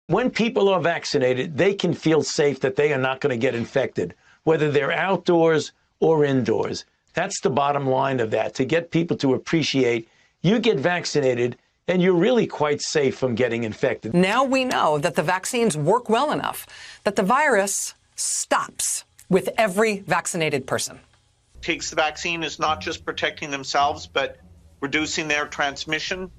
When people are vaccinated, they can feel safe that they are not going to get infected, whether they're outdoors or indoors. That's the bottom line of that, to get people to appreciate you get vaccinated and you're really quite safe from getting infected. Now we know that the vaccines work well enough that the virus stops with every vaccinated person. Takes the vaccine is not just protecting themselves, but reducing their transmission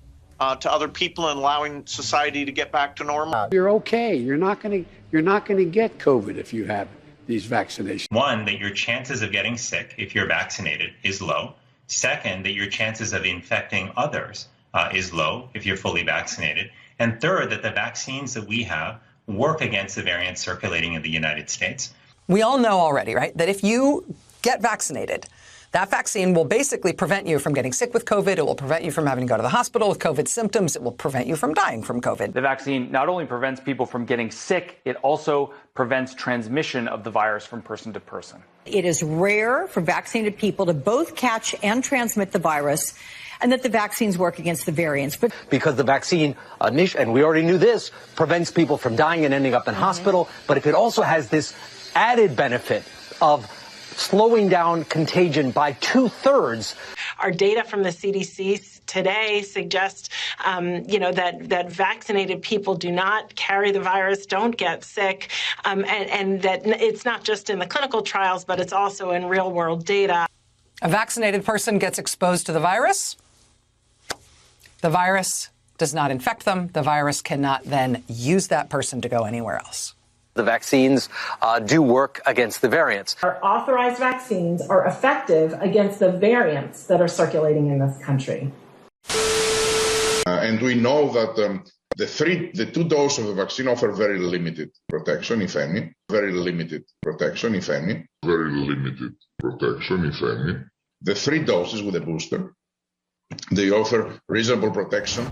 to other people and allowing society to get back to normal. You're okay. You're not going to get COVID if you have these vaccinations. One, that your chances of getting sick if you're vaccinated is low. Second, that your chances of infecting others is low if you're fully vaccinated. And third, that the vaccines that we have work against the variants circulating in the United States. We all know already, right, that if you get vaccinated, that vaccine will basically prevent you from getting sick with COVID. It will prevent you from having to go to the hospital with COVID symptoms. It will prevent you from dying from COVID. The vaccine not only prevents people from getting sick, it also prevents transmission of the virus from person to person. It is rare for vaccinated people to both catch and transmit the virus, and that the vaccines work against the variants. But because the vaccine, and we already knew this, prevents people from dying and ending up in hospital, but if it also has this added benefit of slowing down contagion by 2/3. Our data from the CDC today suggests, that vaccinated people do not carry the virus, don't get sick, and that it's not just in the clinical trials, but it's also in real-world data. A vaccinated person gets exposed to the virus. The virus does not infect them. The virus cannot then use that person to go anywhere else. The vaccines do work against the variants. Our authorized vaccines are effective against the variants that are circulating in this country. And we know that the two doses of the vaccine offer very limited protection, if any. Very limited protection, if any. Very limited protection, if any. The 3 doses with a booster, they offer reasonable protection.